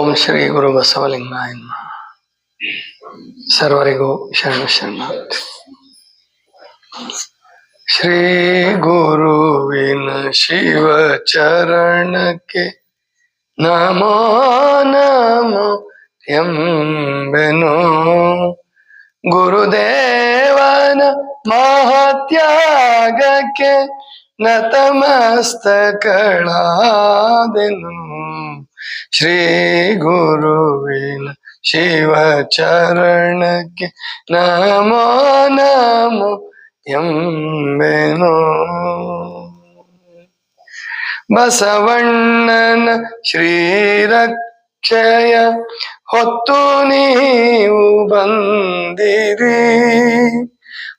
ಓಂ ಶ್ರೀ ಗುರು ಬಸವಲಿಂಗಾಯ ನಮಃ. ಸರ್ವರಿಗೂ ಶರಣಾರ್ಥಿ. ಶ್ರೀ ಗುರುವಿನ ಶಿವ ಚರಣಕ್ಕೆ ನಮೋ ನಮೋ ಎಂಬೆನು. ಗುರುದೇವನ ಮಹಾತ್ಯಾಗಕ್ಕೆ ನತಮಸ್ತಕಳಾದೆನು. ಶ್ರೀ ಗುರುವಿನ ಶಿವ ಚರಣಕ್ಕೆ ನಮೋ ನಮೋ ಎಂಬೆನು. ಬಸವಣ್ಣನ ಶ್ರೀರಕ್ಷೆಯ ಹೊತ್ತು ನೀವು ಬಂದಿರಿ.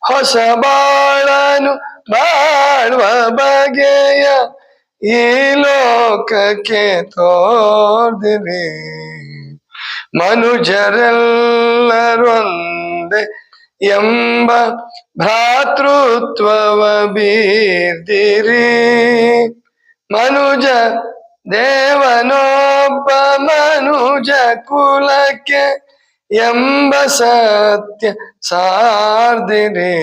ಹೊಸ ಬಾಳನು ಬಾಳುವ ಬಗೆಯ ಈ ಲೋಕಕ್ಕೆ ತೋರ್ದಿರಿ. ಮನುಜರೆಲ್ಲರೊಂದೇ ಎಂಬ ಭ್ರಾತೃತ್ವವ ಬೀರ್ದಿರಿ. ಮನುಜ ದೇವನೊಬ್ಬ ಮನುಜ ಕುಲಕ್ಕೆ ಎಂಬ ಸತ್ಯ ಸಾರ್ದಿರಿ.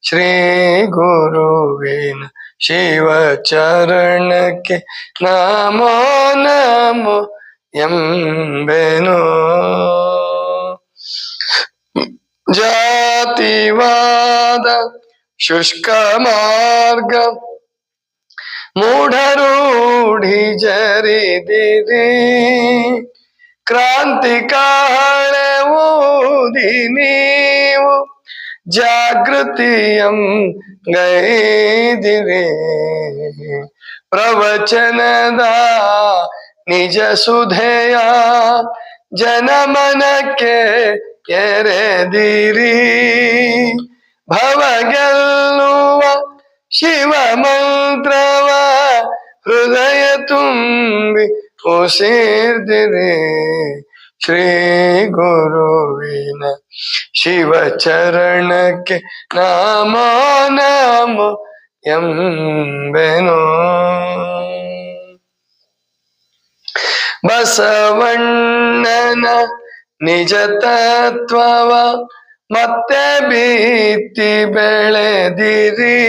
ಶ್ರೀ ಗುರುವಿನ ಶಿವ ಚರಣಕ್ಕೆ ನಮೋ ನಮೋ ಎಂಬೆನು. ಜಾತಿವಾದ ಶುಷ್ಕ ಮಾರ್ಗ ಮೂಢರೂಢಿ ಜರಿದಿರಿ. ಕ್ರಾಂತಿ ಕಾಳೆ ಊದಿ ನೀವು ಜಾಗೃತಿಯಂ ಗೈದಿರಿ. ಪ್ರವಚನದ ನಿಜ ಸುಧೆಯ ಜನಮನಕ್ಕೆ ಎರೆದಿರಿ. ಭವ ಗೆಲ್ಲುವ ಶಿವ ಮಂತ್ರವ ಹೃದಯ ತುಂಬಿ ಉಸಿರ್ದಿರಿ. ಶ್ರೀ ಗುರುವಿನ ಶಿವ ಚರಣಕ್ಕೆ ನಮೋ ನಮೋ ಎಂಬೆನು. ಬಸವಣ್ಣನ ನಿಜ ತತ್ವವ ಮತ್ತೆ ಬಿತ್ತಿ ಬೆಳೆದಿರಿ.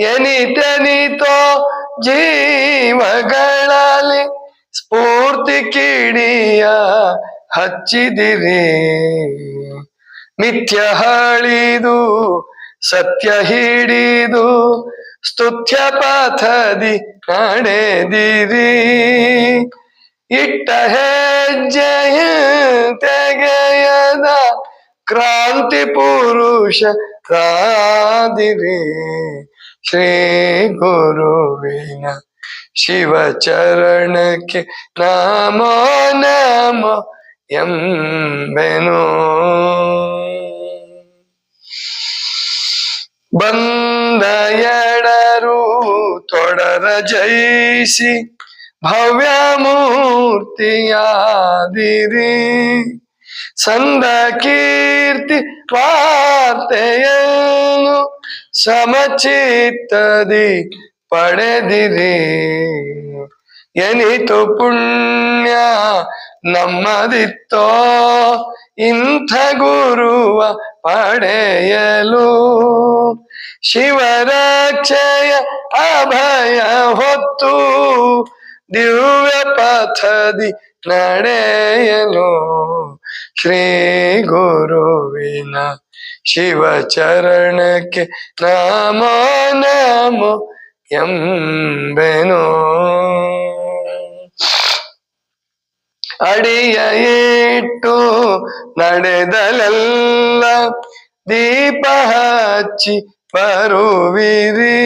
ಎನಿತೆನಿತೋ ಜೀವಗಳಲ್ಲಿ ಸ್ಫೂರ್ತಿ ಕಿಡಿಯ ಹಚ್ಚಿದಿರಿ. ಮಿಥ್ಯ ಹಳಿದು ಸತ್ಯ ಹಿಡಿದು ಸ್ತುತ್ಯ ಪಥದಿ ನಡೆದಿರಿ. ಇಟ್ಟ ಹೆಜ್ಜೆಯ ತೆಗೆಯದ ಕ್ರಾಂತಿ ಪುರುಷ ರಾದಿರಿ. ಶ್ರೀ ಗುರುವಿನ ಶಿವ ಚರಣಕ್ಕೆ ನಮೋ ನಮೋ ಎಂಬೆನು. ಬಂದ ಎಡರು ತೊಡರ ಜಯಿಸಿ ಭವ್ಯ ಮೂರ್ತಿಯಾದಿರಿ. ಸಂದ ಕೀರ್ತಿ ವಾರ್ತೆಯನ್ನು ಸಮಚಿತ್ತದಿ ಪಡೆದಿರಿ. ಎನಿತು ಪುಣ್ಯ ನಮ್ಮದಿತ್ತೋ ಇಂಥ ಗುರುವ ಪಡೆಯಲು. ಶಿವರಕ್ಷೆಯ ಅಭಯ ಹೊತ್ತು ದಿವ್ಯ ಪಥದಿ ನಡೆಯಲು. ಶ್ರೀ ಗುರುವಿನ ಶಿವ ಚರಣಕ್ಕೆ ನಮೋ ನಮೋ ಎಂಬೆನು. ಅಡಿಯ ಇಟ್ಟು ನಡೆದಲೆಲ್ಲ ದೀಪ ಹಚ್ಚಿ ಬರುವಿರಿ.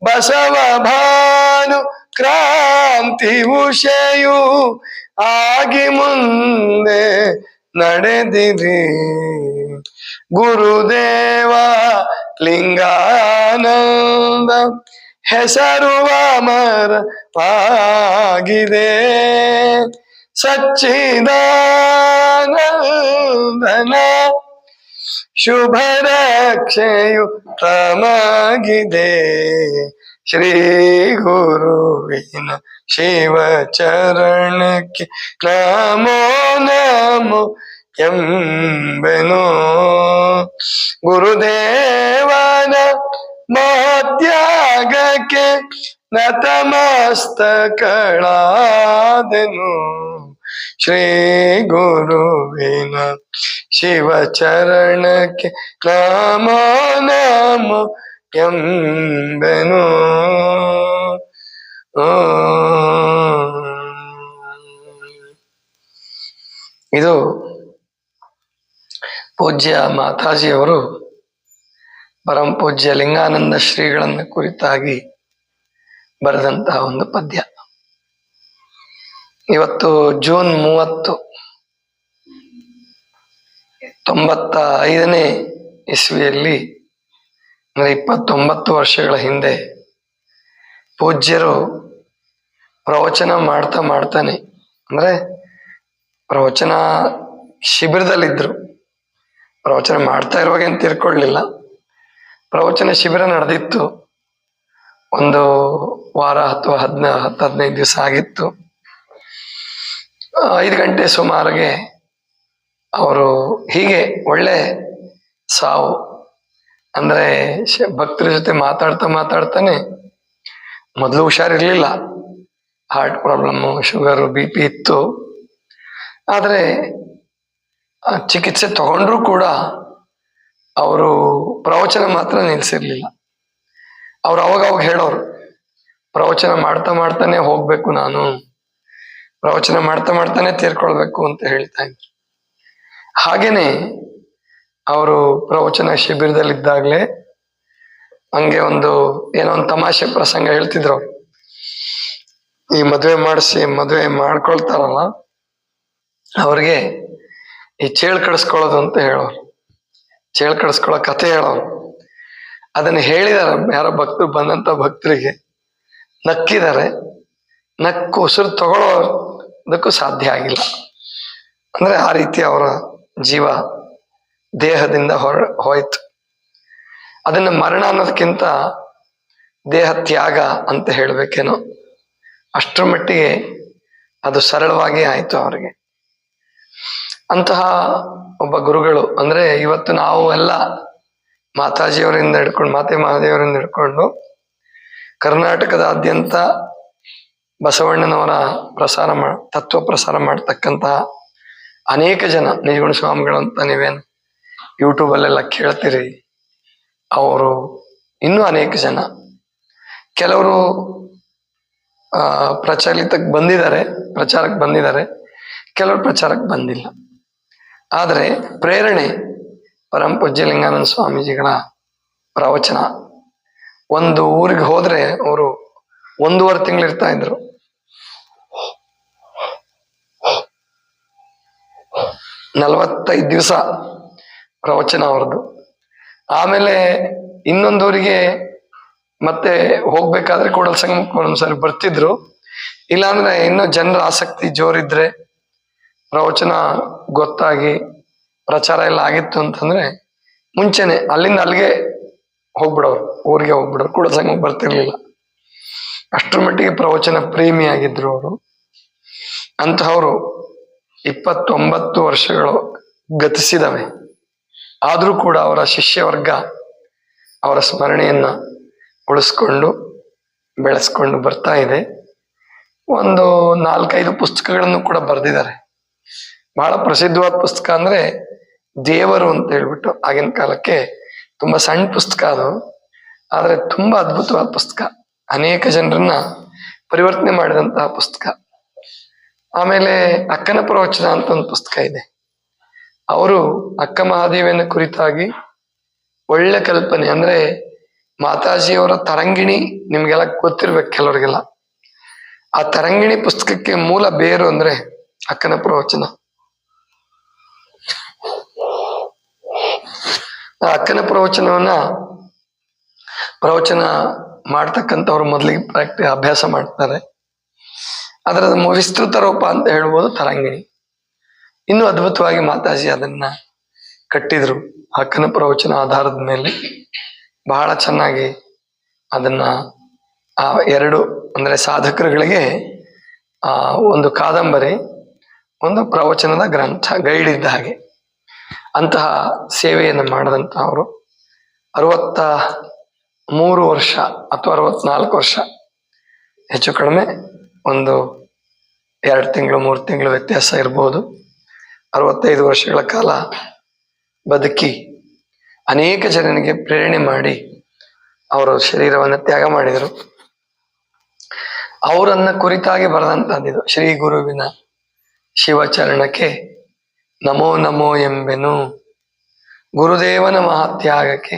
ಬಸವ ಭಾನು ಕ್ರಾಂತಿ ಉಷೆಯು ಆಗಿ ಮುಂದೆ ನಡೆದಿರಿ. ಗುರುದೇವ ಲಿಂಗಾನಂದ ಹೆಸರು ಅಮರವಾಗಿದೆ. ಸಚ್ಚಿದಾನಂದನ ಶುಭ ರಕ್ಷೆಯು ತಮಗಿದೆ. ಶ್ರೀ ಗುರುವಿನ ಶಿವ ಚರಣಕ್ಕೆ ನಮೋ ನಮೋ ಎಂಬೆನು. ಗುರುದೇವನ ಮಹತ್ಯಾಗಕ್ಕೆ ನತಮಸ್ತಕಳಾದೆನು. ಶ್ರೀ ಗುರುವಿನ ಶಿವ ಚರಣಕ್ಕೆ ನಮೋ ನಮೋ ಎಂಬೆನು. ಇದು ಪೂಜ್ಯ ಮಾತಾಜಿಯವರು ಪರಂ ಪೂಜ್ಯ ಲಿಂಗಾನಂದ ಶ್ರೀಗಳನ್ನ ಕುರಿತಾಗಿ ಬರೆದಂತಹ ಒಂದು ಪದ್ಯ. ಇವತ್ತು ಜೂನ್ 30, 95ನೇ ಇಸ್ವಿಯಲ್ಲಿ, ಅಂದ್ರೆ 29 ವರ್ಷಗಳ ಹಿಂದೆ ಪೂಜ್ಯರು ಪ್ರವಚನ ಮಾಡ್ತಾನೆ, ಅಂದ್ರೆ ಪ್ರವಚನ ಶಿಬಿರದಲ್ಲಿದ್ರು. ಪ್ರವಚನ ಮಾಡ್ತಾ ಇರುವಾಗ ಏನು ತಿರ್ಕೊಳ್ಳಿಲ್ಲ. ಪ್ರವಚನ ಶಿಬಿರ ನಡೆದಿತ್ತು. ಒಂದು ವಾರ ಅಥವಾ 10-15 ದಿವಸ ಆಗಿತ್ತು. 5 ಗಂಟೆ ಸುಮಾರಿಗೆ ಅವರು ಹೀಗೆ ಒಳ್ಳೆ ಸಾವು, ಅಂದ್ರೆ ಭಕ್ತರ ಜೊತೆ ಮಾತಾಡ್ತಾನೆ, ಮೊದಲು ಹುಷಾರಿರ್ಲಿಲ್ಲ, ಹಾರ್ಟ್ ಪ್ರಾಬ್ಲಮ್ಮು, ಶುಗರು, BP ಇತ್ತು. ಆದರೆ ಚಿಕಿತ್ಸೆ ತಗೊಂಡ್ರೂ ಕೂಡ ಅವರು ಪ್ರವಚನ ಮಾತ್ರ ನಿಲ್ಸಿರ್ಲಿಲ್ಲ. ಅವ್ರು ಅವಾಗ ಹೇಳೋರು, ಪ್ರವಚನ ಮಾಡ್ತಾನೆ ಹೋಗ್ಬೇಕು, ನಾನು ಪ್ರವಚನ ಮಾಡ್ತಾನೆ ತೀರ್ಕೊಳ್ಬೇಕು ಅಂತ ಹೇಳ್ತಾ ಇದ್ರು. ಹಾಗೇನೆ ಅವರು ಪ್ರವಚನ ಶಿಬಿರದಲ್ಲಿದ್ದಾಗಲೇ ಹಂಗೆ ಏನೋ ಒಂದು ತಮಾಷೆ ಪ್ರಸಂಗ ಹೇಳ್ತಿದ್ರು ಅವ್ರು. ಈ ಮದುವೆ ಮಾಡ್ಕೊಳ್ತಾರಲ್ಲ ಅವ್ರಿಗೆ ಈ ಚೇಳು ಕಡಿಸ್ಕೊಳ್ಳೋದು ಅಂತ ಹೇಳೋರು. ಚೇಳು ಕಡಿಸ್ಕೊಳ್ಳೋ ಕಥೆ ಹೇಳೋರು. ಅದನ್ನು ಹೇಳಿದಾರೆ ಯಾರೋ ಭಕ್ತರು, ಬಂದಂತ ಭಕ್ತರಿಗೆ ನಕ್ಕಿದ್ದಾರೆ. ನಕ್ಕು ಉಸಿರು ತಗೊಳ್ಳೋದಕ್ಕೂ ಸಾಧ್ಯ ಆಗಿಲ್ಲ. ಅಂದ್ರೆ ಆ ರೀತಿ ಅವರ ಜೀವ ದೇಹದಿಂದ ಹೋಯ್ತು. ಅದನ್ನ ಮರಣ ಅನ್ನೋದಕ್ಕಿಂತ ದೇಹ ತ್ಯಾಗ ಅಂತ ಹೇಳ್ಬೇಕೇನೋ, ಅಷ್ಟರ ಮಟ್ಟಿಗೆ ಅದು ಸರಳವಾಗಿ ಆಯ್ತು ಅವರಿಗೆ. ಅಂತಹ ಒಬ್ಬ ಗುರುಗಳು, ಅಂದ್ರೆ ಇವತ್ತು ನಾವು ಎಲ್ಲ ಮಾತಾಜಿಯವರಿಂದ ಹಿಡ್ಕೊಂಡು, ಮಾತೆ ಮಹಾದೇವರಿಂದ ಹಿಡ್ಕೊಂಡು ಕರ್ನಾಟಕದಾದ್ಯಂತ ಬಸವಣ್ಣನವರ ತತ್ವ ಪ್ರಸಾರ ಮಾಡ್ತಕ್ಕಂತಹ ಅನೇಕ ಜನ, ನಿಜಗುಣ ಸ್ವಾಮಿಗಳು ಅಂತ ನೀವೇನು ಯೂಟ್ಯೂಬಲ್ಲೆಲ್ಲ ಕೇಳ್ತೀರಿ, ಅವರು ಇನ್ನೂ ಅನೇಕ ಜನ, ಕೆಲವರು ಪ್ರಚಾರಕ್ಕೆ ಬಂದಿದ್ದಾರೆ, ಕೆಲವರು ಪ್ರಚಾರಕ್ಕೆ ಬಂದಿಲ್ಲ. ಆದರೆ ಪ್ರೇರಣೆ ಪರಂ ಪೂಜ್ಯ ಲಿಂಗಾನಂದ ಸ್ವಾಮೀಜಿಗಳ ಪ್ರವಚನ. ಒಂದು ಊರಿಗೆ ಹೋದ್ರೆ ಅವರು 1.5 ತಿಂಗಳು ಇರ್ತಾ ಇದ್ರು. 45 ದಿವಸ ಪ್ರವಚನ ಅವ್ರದ್ದು. ಆಮೇಲೆ ಇನ್ನೊಂದೂರಿಗೆ ಮತ್ತೆ ಹೋಗ್ಬೇಕಾದ್ರೆ ಕೂಡಲ ಸಂಗಮಕ್ಕೆ ಒಂದ್ಸರಿ ಬರ್ತಿದ್ರು. ಇಲ್ಲಾಂದ್ರೆ ಇನ್ನೂ ಜನರ ಆಸಕ್ತಿ ಜೋರಿದ್ರೆ, ಪ್ರವಚನ ಗೊತ್ತಾಗಿ ಪ್ರಚಾರ ಎಲ್ಲ ಆಗಿತ್ತು ಅಂತಂದ್ರೆ ಮುಂಚೆನೆ ಅಲ್ಲಿಂದ ಅಲ್ಲಿಗೆ ಊರಿಗೆ ಹೋಗ್ಬಿಡೋರು, ಕೂಡಲ ಸಂಗಮಕ್ಕೆ ಬರ್ತಿರ್ಲಿಲ್ಲ. ಅಷ್ಟರ ಮಟ್ಟಿಗೆ ಪ್ರವಚನ ಪ್ರೇಮಿ ಆಗಿದ್ರು ಅವರು. ಅಂತಹವರು 29 ವರ್ಷಗಳು ಗತಿಸಿದವೆ. ಆದ್ರೂ ಕೂಡ ಅವರ ಶಿಷ್ಯ ವರ್ಗ ಅವರ ಸ್ಮರಣೆಯನ್ನ ಉಳಿಸ್ಕೊಂಡು ಬೆಳೆಸ್ಕೊಂಡು ಬರ್ತಾ ಇದೆ. ಒಂದು 4-5 ಪುಸ್ತಕಗಳನ್ನು ಕೂಡ ಬರೆದಿದ್ದಾರೆ. ಬಹಳ ಪ್ರಸಿದ್ಧವಾದ ಪುಸ್ತಕ ಅಂದ್ರೆ ದೇವರು ಅಂತ ಹೇಳ್ಬಿಟ್ಟು, ಆಗಿನ ಕಾಲಕ್ಕೆ ತುಂಬಾ ಸಣ್ಣ ಪುಸ್ತಕ ಅದು, ಆದ್ರೆ ತುಂಬಾ ಅದ್ಭುತವಾದ ಪುಸ್ತಕ, ಅನೇಕ ಜನರನ್ನ ಪರಿವರ್ತನೆ ಮಾಡಿದಂತಹ ಪುಸ್ತಕ. ಆಮೇಲೆ ಅಕ್ಕನ ಪ್ರವಚನ ಅಂತ ಒಂದು ಪುಸ್ತಕ ಇದೆ. ಅವರು ಅಕ್ಕ ಮಹಾದೇವಿಯನ ಕುರಿತಾಗಿ ಒಳ್ಳೆ ಕಲ್ಪನೆ, ಅಂದ್ರೆ ಮಾತಾಜಿಯವರ ತರಂಗಿಣಿ ನಿಮ್ಗೆಲ್ಲ ಗೊತ್ತಿರ್ಬೇಕು ಕೆಲವರಿಗೆಲ್ಲ. ಆ ತರಂಗಿಣಿ ಪುಸ್ತಕಕ್ಕೆ ಮೂಲ ಬೇರು ಅಂದ್ರೆ ಅಕ್ಕನ ಪ್ರವಚನ. ಆ ಅಕ್ಕನ ಪ್ರವಚನ ಮಾಡ್ತಕ್ಕಂಥವ್ರು ಮೊದಲಿಗೆ ಅಭ್ಯಾಸ ಮಾಡ್ತಾರೆ. ಅದರ ವಿಸ್ತೃತ ರೂಪ ಅಂತ ಹೇಳ್ಬೋದು ತರಂಗಿಣಿ. ಇನ್ನೂ ಅದ್ಭುತವಾಗಿ ಮಾತಾಜಿ ಅದನ್ನ ಕಟ್ಟಿದ್ರು. ಅಕ್ಕನ ಪ್ರವಚನ ಆಧಾರದ ಮೇಲೆ ಬಹಳ ಚೆನ್ನಾಗಿ ಅದನ್ನ ಆ ಎರಡು ಅಂದ್ರೆ ಸಾಧಕರುಗಳಿಗೆ ಒಂದು ಕಾದಂಬರಿ, ಒಂದು ಪ್ರವಚನದ ಗ್ರಂಥ ಗೈಡ್ ಇದ್ದ ಹಾಗೆ ಅಂತಹ ಸೇವೆಯನ್ನು ಮಾಡಿದಂತ ಅವರು 63 ವರ್ಷ ಅಥವಾ 64 ವರ್ಷ, ಹೆಚ್ಚು ಕಡಿಮೆ ಒಂದು 2 ತಿಂಗಳು 3 ತಿಂಗಳು ವ್ಯತ್ಯಾಸ ಇರಬಹುದು, 65 ವರ್ಷಗಳ ಕಾಲ ಬದುಕಿ ಅನೇಕ ಜನರಿಗೆ ಪ್ರೇರಣೆ ಮಾಡಿ ಅವರು ಶರೀರವನ್ನು ತ್ಯಾಗ ಮಾಡಿದರು. ಅವರನ್ನ ಕುರಿತಾಗಿ ಬರೆದಂತಹದ್ದು ಶ್ರೀ ಗುರುವಿನ ಶಿವಚರಣಕ್ಕೆ ನಮೋ ನಮೋ ಎಂಬೆನು, ಗುರುದೇವನ ಮಹಾತ್ಯಾಗಕ್ಕೆ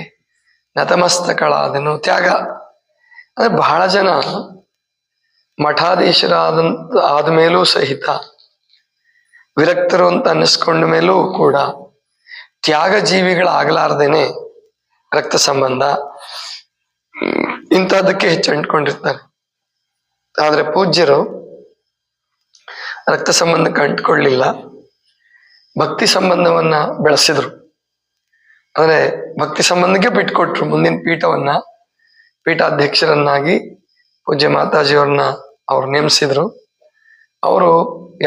ನತಮಸ್ತಕಳಾದನು. ತ್ಯಾಗ ಅಂದ್ರೆ ಬಹಳ ಜನ ಆದ್ಮೇಲೂ ಸಹಿತ ವಿರಕ್ತರು ಅಂತ ಅನ್ನಿಸ್ಕೊಂಡ ಮೇಲೂ ಕೂಡ ತ್ಯಾಗ ಜೀವಿಗಳಾಗಲಾರ್ದೇನೆ ರಕ್ತ ಸಂಬಂಧ ಇಂಥದ್ದಕ್ಕೆ ಹೆಚ್ಚು ಅಂಟ್ಕೊಂಡಿರ್ತಾರೆ. ಆದ್ರೆ ಪೂಜ್ಯರು ರಕ್ತ ಸಂಬಂಧಕ್ಕೆ ಅಂಟ್ಕೊಳ್ಳಿಲ್ಲ, ಭಕ್ತಿ ಸಂಬಂಧವನ್ನ ಬೆಳೆಸಿದ್ರು. ಅಂದ್ರೆ ಭಕ್ತಿ ಸಂಬಂಧಕ್ಕೆ ಬಿಟ್ಕೊಟ್ರು. ಮುಂದಿನ ಪೀಠಾಧ್ಯಕ್ಷರನ್ನಾಗಿ ಪೂಜ್ಯ ಮಾತಾಜಿಯವ್ರನ್ನ ಅವ್ರು ನೇಮಿಸಿದ್ರು. ಅವರು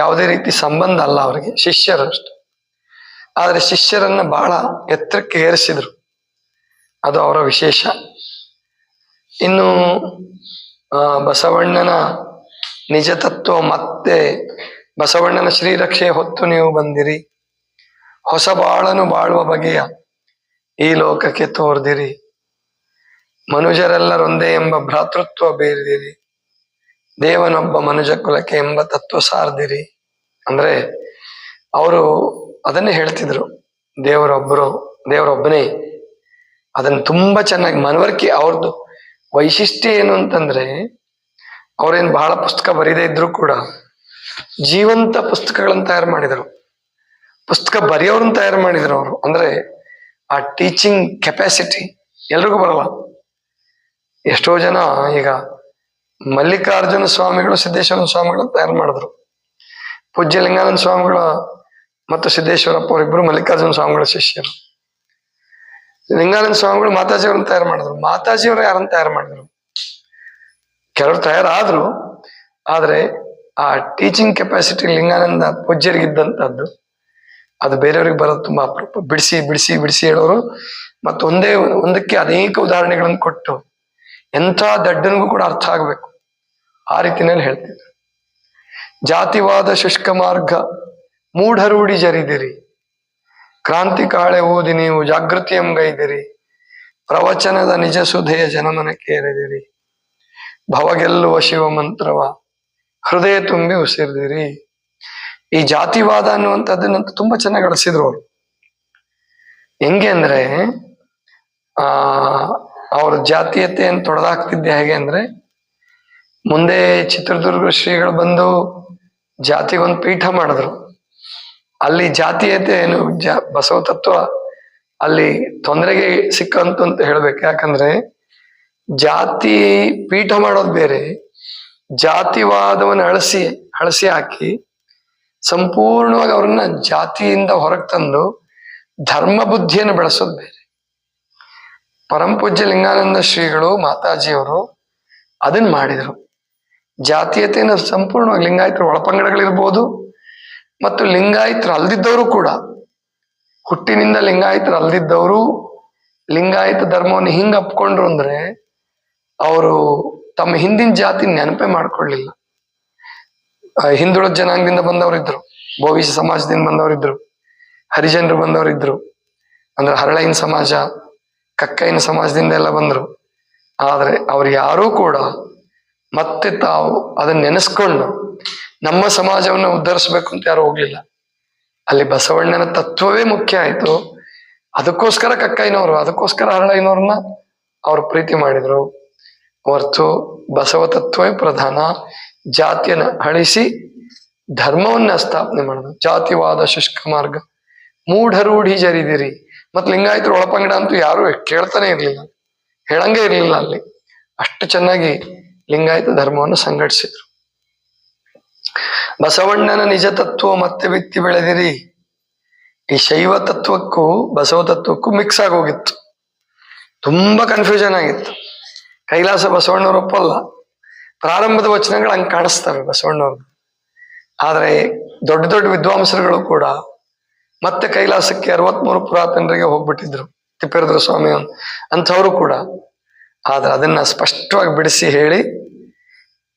ಯಾವುದೇ ರೀತಿ ಸಂಬಂಧ ಅಲ್ಲ ಅವರಿಗೆ, ಶಿಷ್ಯರು ಅಷ್ಟೆ. ಆದ್ರೆ ಶಿಷ್ಯರನ್ನ ಬಹಳ ಎತ್ತರಕ್ಕೆ ಏರಿಸಿದ್ರು, ಅದು ಅವರ ವಿಶೇಷ. ಇನ್ನು ಬಸವಣ್ಣನ ನಿಜ ತತ್ವ, ಮತ್ತೆ ಬಸವಣ್ಣನ ಶ್ರೀರಕ್ಷೆ ಹೊತ್ತು ನೀವು ಬಂದಿರಿ, ಹೊಸ ಬಾಳನು ಬಾಳುವ ಬಗೆಯ ಈ ಲೋಕಕ್ಕೆ ತೋರ್ದಿರಿ, ಮನುಜರೆಲ್ಲರೊಂದೇ ಎಂಬ ಭ್ರಾತೃತ್ವ ಬೇರಿದಿರಿ, ದೇವನೊಬ್ಬ ಮನುಜ ಕುಲಕ್ಕೆ ಎಂಬ ತತ್ವ ಸಾರ್ದಿರಿ. ಅಂದ್ರೆ ಅವರು ಅದನ್ನೇ ಹೇಳ್ತಿದ್ರು, ದೇವರೊಬ್ಬನೇ. ಅದನ್ನ ತುಂಬಾ ಚೆನ್ನಾಗಿ ಮನವರಿಕೆ. ಅವ್ರದ್ದು ವೈಶಿಷ್ಟ್ಯ ಏನು ಅಂತಂದ್ರೆ, ಅವ್ರೇನ್ ಬಹಳ ಪುಸ್ತಕ ಬರೀದೇ ಇದ್ರು ಕೂಡ ಜೀವಂತ ಪುಸ್ತಕಗಳನ್ನ ತಯಾರು ಮಾಡಿದರು, ಪುಸ್ತಕ ಬರೆಯೋರನ್ನ ತಯಾರು ಮಾಡಿದ್ರು ಅವರು. ಅಂದ್ರೆ ಆ ಟೀಚಿಂಗ್ ಕೆಪಾಸಿಟಿ ಎಲ್ರಿಗೂ ಬರಲ್ಲ. ಎಷ್ಟೋ ಜನ ಈಗ ಮಲ್ಲಿಕಾರ್ಜುನ ಸ್ವಾಮಿಗಳು, ಸಿದ್ದೇಶ್ವರ ಸ್ವಾಮಿಗಳು ತಯಾರು ಮಾಡಿದ್ರು. ಪೂಜ್ಯ ಲಿಂಗಾನಂದ ಸ್ವಾಮಿಗಳ ಮತ್ತು ಸಿದ್ದೇಶ್ವರಪ್ಪ ಅವರಿಬ್ರು ಮಲ್ಲಿಕಾರ್ಜುನ ಸ್ವಾಮಿಗಳ ಶಿಷ್ಯರು. ಲಿಂಗಾನಂದ ಸ್ವಾಮಿಗಳು ಮಾತಾಜಿಯವ್ರನ್ನ ತಯಾರು ಮಾಡಿದ್ರು. ಮಾತಾಜಿಯವರು ಯಾರನ್ನ ತಯಾರು ಮಾಡಿದ್ರು? ಕೆಲವರು ತಯಾರಾದ್ರು, ಆದ್ರೆ ಆ ಟೀಚಿಂಗ್ ಕೆಪಾಸಿಟಿ ಲಿಂಗಾನಂದ ಪೂಜ್ಯರಿಗಿದ್ದಂಥದ್ದು ಅದು ಬೇರೆಯವ್ರಿಗೆ ಬರೋದು ತುಂಬಾ ಅಪರೂಪ. ಬಿಡಿಸಿ ಬಿಡಿಸಿ ಬಿಡಿಸಿ ಹೇಳೋರು, ಮತ್ತು ಒಂದಕ್ಕೆ ಅನೇಕ ಉದಾಹರಣೆಗಳನ್ನು ಕೊಟ್ಟು ಎಂಥ ದಡ್ಡನಿಗೂ ಕೂಡ ಅರ್ಥ ಆಗ್ಬೇಕು ಆ ರೀತಿನಲ್ಲಿ ಹೇಳ್ತಿದ್ರು. ಜಾತಿವಾದ ಶುಷ್ಕ ಮಾರ್ಗ ಮೂಢರೂಢಿ ಜರಿದಿರಿ, ಕ್ರಾಂತಿ ಕಾಳೆ ಓದಿ ನೀವು ಜಾಗೃತಿ ಎಂಗೈದಿರಿ, ಪ್ರವಚನದ ನಿಜ ಸುಧೆಯ ಜನಮನಕ್ಕೆ ಎರೆದಿರಿ, ಭವಗೆಲ್ಲುವ ಶಿವ ಮಂತ್ರವ ಹೃದಯ ತುಂಬಿ ಉಸಿರ್ದಿರಿ. ಈ ಜಾತಿವಾದ ಅನ್ನುವಂಥದ್ದನ್ನಂತೂ ತುಂಬಾ ಚೆನ್ನಾಗಿ ಅಳಿಸಿದ್ರು ಅವರು. ಹೆಂಗೆ ಅಂದ್ರೆ ಅವ್ರ ಜಾತೀಯತೆಯನ್ನು ತೊಡೆದಾಕ್ತಿದ್ದೆ ಹೇಗೆ ಅಂದ್ರೆ, ಮುಂದೆ ಚಿತ್ರದುರ್ಗ ಶ್ರೀಗಳು ಬಂದು ಜಾತಿಗೊಂದು ಪೀಠ ಮಾಡಿದ್ರು. ಅಲ್ಲಿ ಜಾತೀಯತೆ ಏನು ಬಸವ ತತ್ವ ಅಲ್ಲಿ ತೊಂದರೆಗೆ ಸಿಕ್ಕಂತು ಅಂತ ಹೇಳ್ಬೇಕು. ಯಾಕಂದ್ರೆ ಜಾತಿ ಪೀಠ ಮಾಡೋದು ಬೇರೆ, ಜಾತಿವಾದವನ್ನು ಅಳಿಸಿ ಹಾಕಿ ಸಂಪೂರ್ಣವಾಗಿ ಅವ್ರನ್ನ ಜಾತಿಯಿಂದ ಹೊರಗೆ ತಂದು ಧರ್ಮ ಬುದ್ಧಿಯನ್ನು ಬೆಳೆಸೋದು ಬೇರೆ. ಪರಮಪೂಜ್ಯ ಲಿಂಗಾನಂದ ಶ್ರೀಗಳು ಮಾತಾಜಿಯವರು ಅದನ್ನ ಮಾಡಿದರು. ಜಾತೀಯತೆಯನ್ನು ಸಂಪೂರ್ಣವಾಗಿ ಲಿಂಗಾಯತರ ಒಳಪಂಗಡಗಳಿರ್ಬೋದು, ಮತ್ತು ಲಿಂಗಾಯತರು ಅಲ್ದಿದ್ದವರು ಕೂಡ, ಹುಟ್ಟಿನಿಂದ ಲಿಂಗಾಯತರು ಅಲ್ದಿದ್ದವರು ಲಿಂಗಾಯತ ಧರ್ಮವನ್ನು ಹಿಂಗ ಅಪ್ಕೊಂಡ್ರು ಅಂದ್ರೆ ಅವರು ತಮ್ಮ ಹಿಂದಿನ ಜಾತಿ ನೆನಪೇ ಮಾಡ್ಕೊಳ್ಳಿಲ್ಲ. ಹಿಂದುಳಿದ ಜನಾಂಗದಿಂದ ಬಂದವರಿದ್ರು, ಬೋವಿಶ ಸಮಾಜದಿಂದ ಬಂದವರಿದ್ರು, ಹರಿಜನರು ಬಂದವರಿದ್ರು, ಅಂದ್ರೆ ಹರಳೈನ ಸಮಾಜ, ಕಕ್ಕೈನ ಸಮಾಜದಿಂದ ಎಲ್ಲ ಬಂದ್ರು. ಆದ್ರೆ ಅವ್ರು ಯಾರೂ ಕೂಡ ಮತ್ತೆ ತಾವು ಅದನ್ನ ನೆನೆಸ್ಕೊಂಡು ನಮ್ಮ ಸಮಾಜವನ್ನು ಉದ್ಧರಿಸ್ಬೇಕು ಅಂತ ಯಾರು ಹೋಗ್ಲಿಲ್ಲ. ಅಲ್ಲಿ ಬಸವಣ್ಣನ ತತ್ವವೇ ಮುಖ್ಯ ಆಯ್ತು. ಅದಕ್ಕೋಸ್ಕರ ಕಕ್ಕೈನವರು, ಅದಕ್ಕೋಸ್ಕರ ಹರಳೈನವ್ರನ್ನ ಅವ್ರು ಪ್ರೀತಿ ಮಾಡಿದ್ರು ಹೊರ್ತು ಬಸವ ತತ್ವವೇ ಪ್ರಧಾನ. ಜಾತಿಯನ್ನ ಅಳಿಸಿ ಧರ್ಮವನ್ನ ಸ್ಥಾಪನೆ ಮಾಡಿದ್ರು. ಜಾತಿವಾದ ಶುಷ್ಕ ಮಾರ್ಗ ಮೂಢರೂಢಿ ಜರಿದಿರಿ. ಮತ್ ಲಿಂಗಾಯತರು ಒಳಪಂಗಡ ಅಂತೂ ಯಾರು ಕೇಳ್ತಾನೆ ಇರ್ಲಿಲ್ಲ, ಹೇಳಂಗೆ ಇರ್ಲಿಲ್ಲ. ಅಲ್ಲಿ ಅಷ್ಟು ಚೆನ್ನಾಗಿ ಲಿಂಗಾಯತ ಧರ್ಮವನ್ನು ಸಂಘಟಿಸಿದ್ರು. ಬಸವಣ್ಣನ ನಿಜ ತತ್ವ ಮತ್ತೆ ಬಿತ್ತಿ ಬೆಳೆದಿರಿ. ಈ ಶೈವ ತತ್ವಕ್ಕೂ ಬಸವ ತತ್ವಕ್ಕೂ ಮಿಕ್ಸ್ ಆಗಿ ಹೋಗಿತ್ತು, ತುಂಬಾ ಕನ್ಫ್ಯೂಷನ್ ಆಗಿತ್ತು. ಕೈಲಾಸ ಬಸವಣ್ಣವ್ರು ಒಪ್ಪಲ್ಲ, ಪ್ರಾರಂಭದ ವಚನಗಳು ಹಂಗೆ ಕಾಣಿಸ್ತವೆ ಬಸವಣ್ಣವ್ರದ್ದು. ಆದ್ರೆ ದೊಡ್ಡ ದೊಡ್ಡ ವಿದ್ವಾಂಸರುಗಳು ಕೂಡ ಮತ್ತೆ ಕೈಲಾಸಕ್ಕೆ 63 ಪುರಾತನರಿಗೆ ಹೋಗ್ಬಿಟ್ಟಿದ್ರು, ತಿಪ್ಪೇರುದ್ರ ಸ್ವಾಮಿ ಅಂಥವರು ಕೂಡ. ಆದ್ರೆ ಅದನ್ನ ಸ್ಪಷ್ಟವಾಗಿ ಬಿಡಿಸಿ ಹೇಳಿ,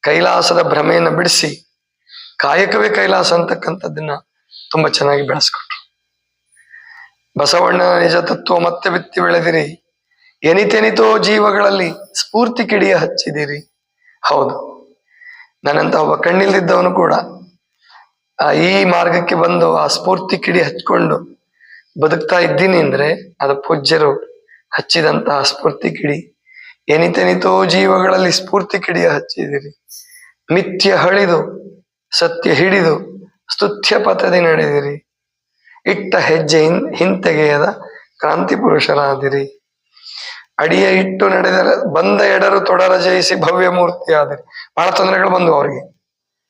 ಕೈಲಾಸದ ಭ್ರಮೆಯನ್ನು ಬಿಡಿಸಿ ಕಾಯಕವೇ ಕೈಲಾಸ ಅಂತಕ್ಕಂಥದ್ದನ್ನ ತುಂಬಾ ಚೆನ್ನಾಗಿ ಬೆಳೆಸ್ಕೊಟ್ರು. ಬಸವಣ್ಣನ ನಿಜ ತತ್ವ ಮತ್ತೆ ಬಿತ್ತಿ ಬೆಳೆದಿರಿ, ಎನಿತೆನಿತೋ ಜೀವಗಳಲ್ಲಿ ಸ್ಫೂರ್ತಿ ಕಿಡಿಯ ಹಚ್ಚಿದಿರಿ. ಹೌದು, ನನ್ನಂತ ಒಬ್ಬ ಕಣ್ಣಿಲ್ದಿದ್ದವನು ಕೂಡ ಈ ಮಾರ್ಗಕ್ಕೆ ಬಂದು ಆ ಸ್ಫೂರ್ತಿ ಕಿಡಿ ಹಚ್ಕೊಂಡು ಬದುಕ್ತಾ ಇದ್ದೀನಿ ಅಂದ್ರೆ ಅದು ಪೂಜ್ಯರು ಹಚ್ಚಿದಂತಹ ಸ್ಫೂರ್ತಿ ಕಿಡಿ. ಎನಿತೆನಿತೋ ಜೀವಗಳಲ್ಲಿ ಸ್ಫೂರ್ತಿ ಕಿಡಿಯ ಹಚ್ಚಿದಿರಿ, ಮಿಥ್ಯ ಹಳಿದು ಸತ್ಯ ಹಿಡಿದು ಸ್ತುತ್ಯ ಪಥದಿ ನಡೆದಿರಿ, ಇಟ್ಟ ಹೆಜ್ಜೆ ಹಿಂತೆಗೆಯದ ಕ್ರಾಂತಿ ಪುರುಷರಾದಿರಿ. ಅಡಿಯ ಇಟ್ಟು ನಡೆದರ ಬಂದ ಎಡರು ತೊಡರ ಜಯಿಸಿ ಭವ್ಯ ಮೂರ್ತಿ ಆದಿರಿ. ಬಹಳ ತೊಂದರೆಗಳು ಬಂದು ಅವರಿಗೆ,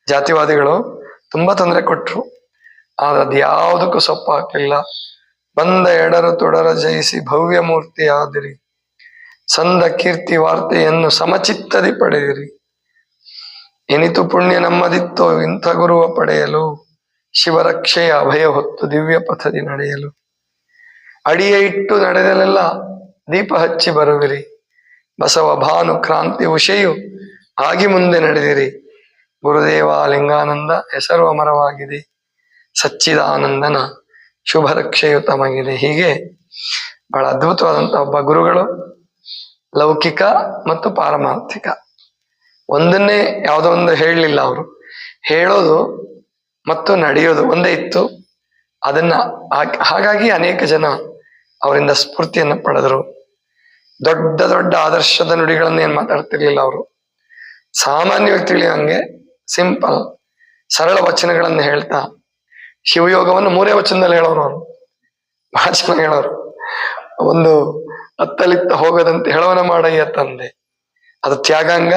ಜಾತಿವಾದಿಗಳು ತುಂಬಾ ತೊಂದರೆ ಕೊಟ್ರು, ಆದ್ರೆ ಅದ್ಯಾವುದಕ್ಕೂ ಸೊಪ್ಪು ಹಾಕ್ಲಿಲ್ಲ. ಬಂದ ಎಡರು ತೊಡರ ಜಯಿಸಿ ಭವ್ಯ ಮೂರ್ತಿ ಆದಿರಿ, ಸಂದ ಕೀರ್ತಿ ವಾರ್ತೆಯನ್ನು ಸಮಚಿತ್ತದಿ ಪಡೆದಿರಿ. ಎನಿತು ಪುಣ್ಯ ನಮ್ಮದಿತ್ತೋ ಇಂಥ ಗುರುವ ಪಡೆಯಲು, ಶಿವರಕ್ಷೆಯ ಅಭಯ ಹೊತ್ತು ದಿವ್ಯ ಪಥದಿ ನಡೆಯಲು. ಅಡಿಯ ಇಟ್ಟು ನಡೆದಲೆಲ್ಲ ದೀಪ ಹಚ್ಚಿ ಬರುವಿರಿ, ಬಸವ ಭಾನು ಕ್ರಾಂತಿ ಉಷೆಯು ಆಗಿ ಮುಂದೆ ನಡೆದಿರಿ. ಗುರುದೇವ ಲಿಂಗಾನಂದ ಹೆಸರು ಅಮರವಾಗಿದೆ, ಸಚ್ಚಿದಾನಂದನ ಶುಭ ರಕ್ಷೆಯು ತಮಗಿದೆ. ಹೀಗೆ ಬಹಳ ಅದ್ಭುತವಾದಂತಹ ಒಬ್ಬ ಗುರುಗಳು. ಲೌಕಿಕ ಮತ್ತು ಪಾರಮಾರ್ಥಿಕ ಒಂದನ್ನೇ ಯಾವುದೋ ಒಂದು ಹೇಳಲಿಲ್ಲ ಅವರು, ಹೇಳೋದು ಮತ್ತು ನಡೆಯೋದು ಒಂದೇ ಇತ್ತು. ಅದನ್ನ ಹಾಗಾಗಿ ಅನೇಕ ಜನ ಅವರಿಂದ ಸ್ಫೂರ್ತಿಯನ್ನು ಪಡೆದರು. ದೊಡ್ಡ ದೊಡ್ಡ ಆದರ್ಶದ ನುಡಿಗಳನ್ನ ಏನ್ ಮಾತಾಡ್ತಿರ್ಲಿಲ್ಲ ಅವರು, ಸಾಮಾನ್ಯವಾಗಿ ತಿಳಿಯೋಂಗೆ ಸಿಂಪಲ್ ಸರಳ ವಚನಗಳನ್ನ ಹೇಳ್ತಾ, ಶಿವಯೋಗವನ್ನು 3 ವಚನದಲ್ಲಿ ಹೇಳೋರು ಅವರು, ಬಹಳ ಚೆನ್ನಾಗಿ ಹೇಳೋರು. ಒಂದು ಅತ್ತಲಿತ್ತ ಹೋಗದಂತೆ ಹೇಳವನ ಮಾಡಯ್ಯ ತಂದೆ, ಅದು ತ್ಯಾಗಾಂಗ.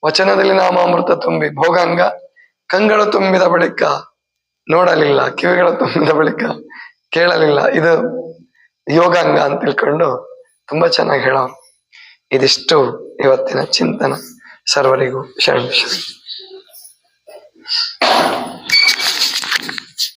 ವಚನದಲ್ಲಿ ನಾಮಾಮೃತ ತುಂಬಿ ಭೋಗಾಂಗ, ಕಂಗಳು ತುಂಬಿದ ಬಳಿಕ ನೋಡಲಿಲ್ಲ, ಕಿವಿಗಳು ತುಂಬಿದ ಬಳಿಕ ಕೇಳಲಿಲ್ಲ, ಇದು ಯೋಗಾಂಗ ಅಂತ ತಿಳ್ಕೊಂಡು ತುಂಬಾ ಚೆನ್ನಾಗಿ ಹೇಳೋರು. ಇದಿಷ್ಟು ಇವತ್ತಿನ ಚಿಂತನ. ಸರ್ವರಿಗೂ ಶರಣ.